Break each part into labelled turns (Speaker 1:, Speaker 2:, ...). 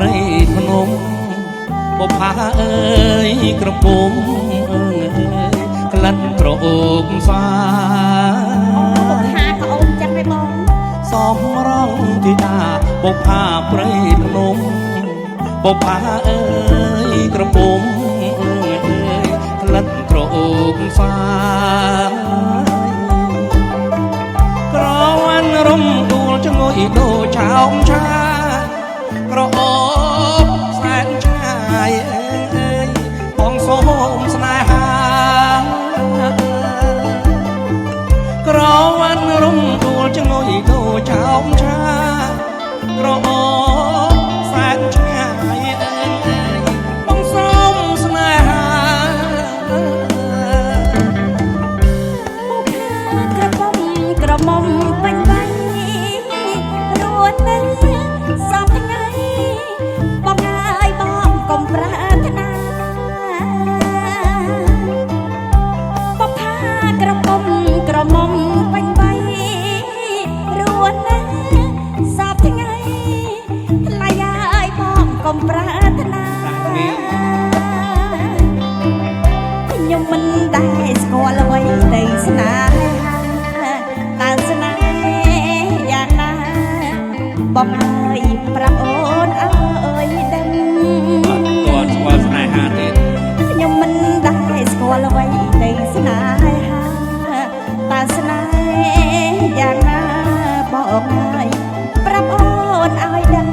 Speaker 1: ព្រៃភ្នំបុប្ផាអើយក្រពុំក្លិនក្រអូបស្វា
Speaker 2: ថាក្អូនចឹងឯបង
Speaker 1: សំរងទីតាបុប្ផាព្រៃភ្នំបុប្ផាអើយក្រពុំក្លិនក្រអូបស្វាក្រវ៉ាន់រំដួលចងុយដូរចោមឆាក្រអូបសែនឆ្ងាយបងសូមស្នេហាក្រវ៉ាន់រំដួលចងុយដូរចោមឆាក្រអូបសែនឆ្ងាយបងសូមស្នេហា
Speaker 2: ក្រមុំពេញវ័យរួននៅសពថ្ងៃបងហើយបងកុំប្រាថ្នាបបផាក្រមុំពេញវ័យរួននៅសពថ្ងៃថ្លៃហើយបងកុំប្រាថ្នាខ្ញុំមិនដែលស្គាល់អ្វីនៃស្នេហាតើស្នេហ៍យ៉ាងណាបងអើយប្រាប់អូនអើយដឹង
Speaker 1: អត់ទាន់ស្គាល់ស្នេហាទេ
Speaker 2: ខ្ញុំមិនដែលស្គាល់អ្វីនៃស្នេហាតើស្នេហ៍យ៉ាងណាបងអើយប្រាប់អូនអើយដឹង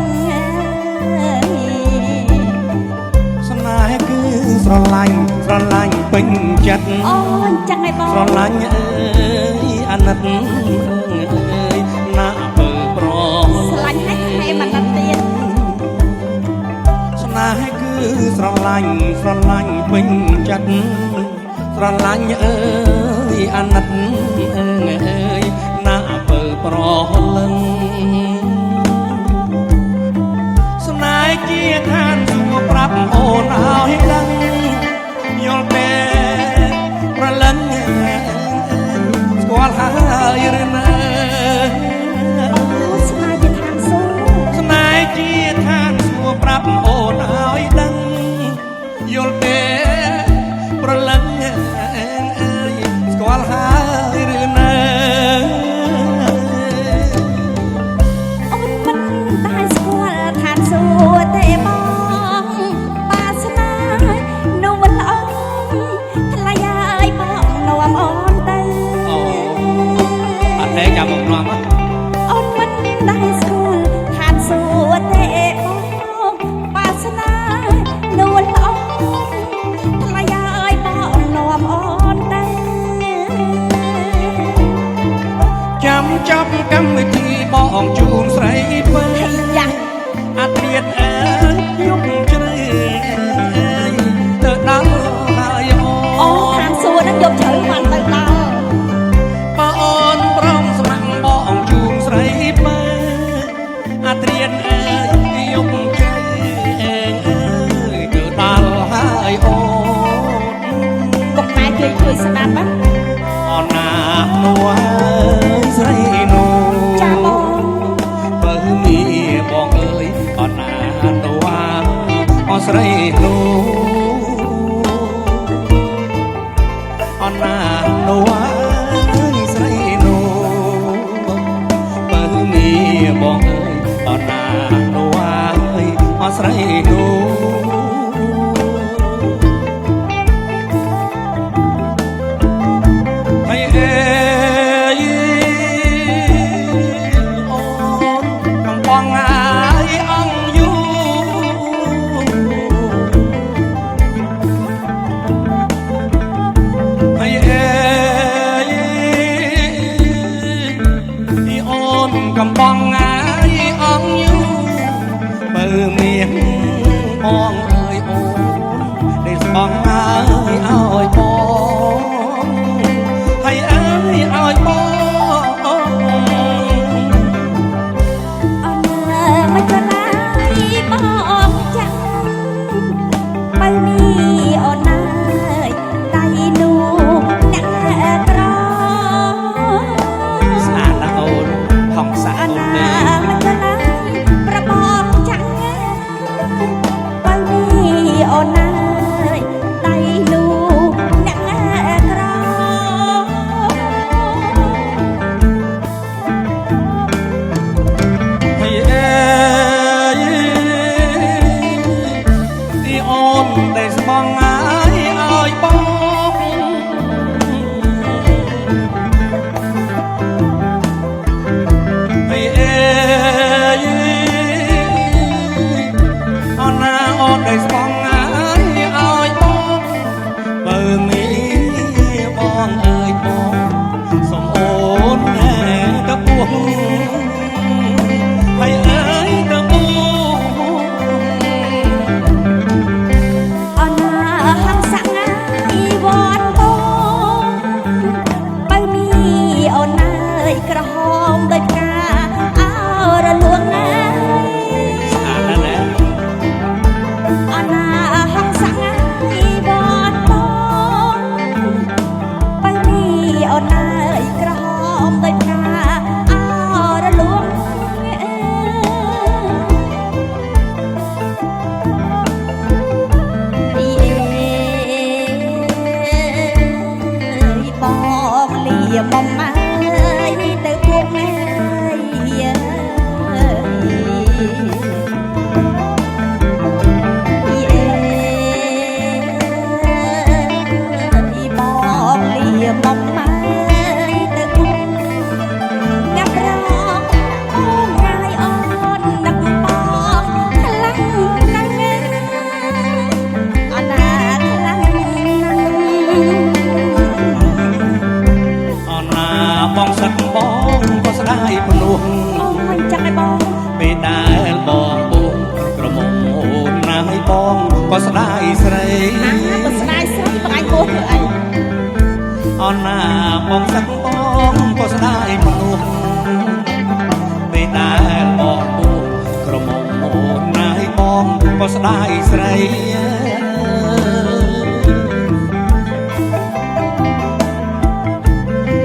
Speaker 1: ស្នេហ៍គឺស្រឡាញ់ពេញចិត្ត
Speaker 2: អូនចឹងឯបង
Speaker 1: ស្រឡាញ់អើយអាណិតអើយណាបើប្រ
Speaker 2: ស្រឡាញ់ឲ្យថែមអាណិតទៀត
Speaker 1: ស្នេហ៍គឺស្រឡាញ់ពេញចិត្តស្រឡាញ់អើយអាណិតអើយណាបើប្រលឹងស្នេហ៍ជាឋានសួគ៌ប្រាប់អូនឲ្យដឹងយល់ទេប្រលឹងស្គាល់ហើយឬនៅ
Speaker 2: ស្នេហ៍ជាឋានសួគ៌
Speaker 1: ស្នេហ៍ជាឋានសួគ៌ប្រាប់អូនឲ្យដឹងយល់ទេប្រលឹងស្គាល់ហើយឬនៅ
Speaker 2: អូនមិនតែស្គាល់ឋានសួគ៌ទេបងបាស្នានោះមិនល្អថ្លៃហើយបងនាំអូនទៅ
Speaker 1: អូអត់ទេចាំមកនាំ
Speaker 2: អូនមិនតែស្គាល់ឋានសួគ៌ទេបងបាស្នានោះមិនល្អថ្លៃហើយបងនាំអូនទៅ
Speaker 1: ចាំចាប់កម្មវិធីបងជូនស្រីពេញ
Speaker 2: យ៉ា
Speaker 1: អត់ទៀតអើយយប់ជ្រៅទៅដល់ហើយ
Speaker 2: អូឋានសួគ៌នឹងយកជ្រៅបានទៅដល់
Speaker 1: បើអូនព្រមស្ម័គ្របងជូនស្រីពេញអត់ទៀតអើយយប់ជ្រៅទៅដល់ហើយអូន
Speaker 2: ពុកម៉ែជួយស្ដាប់ណា
Speaker 1: អូនណានោះស្រីនោះ
Speaker 2: ចាបង
Speaker 1: បើមានបងអើយអូនណានោះអូនស្រីនោះអូនណានោះស្រីនោះបើមានបងអើយអូនណានោះអូនស្រីនោះហើយអើយអូនកំបងហើយអង្គយូហើយអើយអូនកំបងហើយអង្គយូបើមាន
Speaker 2: អូនអើយដៃលូអ្នកក្រ
Speaker 1: ហើយអើយទីអូនដែលស្មងឲ្យបងហើយអើយអូនណាអូនដែលស្មងឲ្យបងបើមានបងអើយបងសូមអូនណែទៅពោះហើយអើយទៅពោះ
Speaker 2: អូនណាហង្សងាយវត្តបងបើមានអូនអើយក្រហមដូចផ្កាអើរលួងណាយ
Speaker 1: ស្អាតណាស់ណា
Speaker 2: អណាហង្សងាយវត្តបងបើនេះអូនអើយក្រហមដូចផ្កាអរលួងអីបងលាបំអើយទៅពុកអើយ បងលាបំម៉ាយទៅគុំញាប់រងអូនរាយអូនដឹកបងខ្លាំងណាស់អណាខ្លាំង
Speaker 1: អូនណាបងសឹកបងក៏ស្ដាយភ្នោះ
Speaker 2: អូនចាំឲ្យបង
Speaker 1: ពេលដែលបងបួងក្រមុំអូនណាឲ្យបងក៏ស្ដាយស្រី
Speaker 2: ក៏ស្ដាយស្រីបងឯងពោះធ្វើអី
Speaker 1: អូនណាបងសឹកបងក៏ស្ដាយភ្នោះពេលដែលបងបួងក្រមុំអូនណាឲ្យបងក៏ស្ដាយស្រី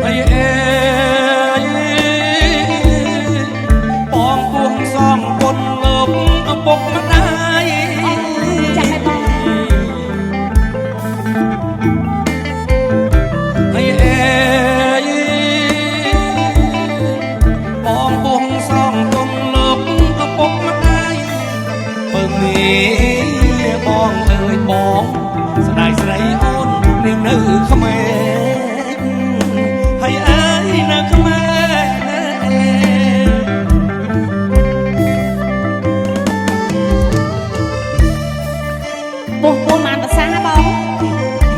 Speaker 1: ហើយអើយបងពួងសំគុណលោកឪពុកម្ដាយ
Speaker 2: ចាំឲ្យបង
Speaker 1: ហើយអើយបងពួងសំគុណលោកឪពុកម្ដាយបើមានបងអើយបងស្ដាយស្រីអូននាងនៅខ្មែរហើយអើយនៅខ្មែរ
Speaker 2: ពោះពោះបានភាសាបង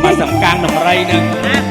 Speaker 1: មកសំកាំងដំរីនឹង
Speaker 2: អា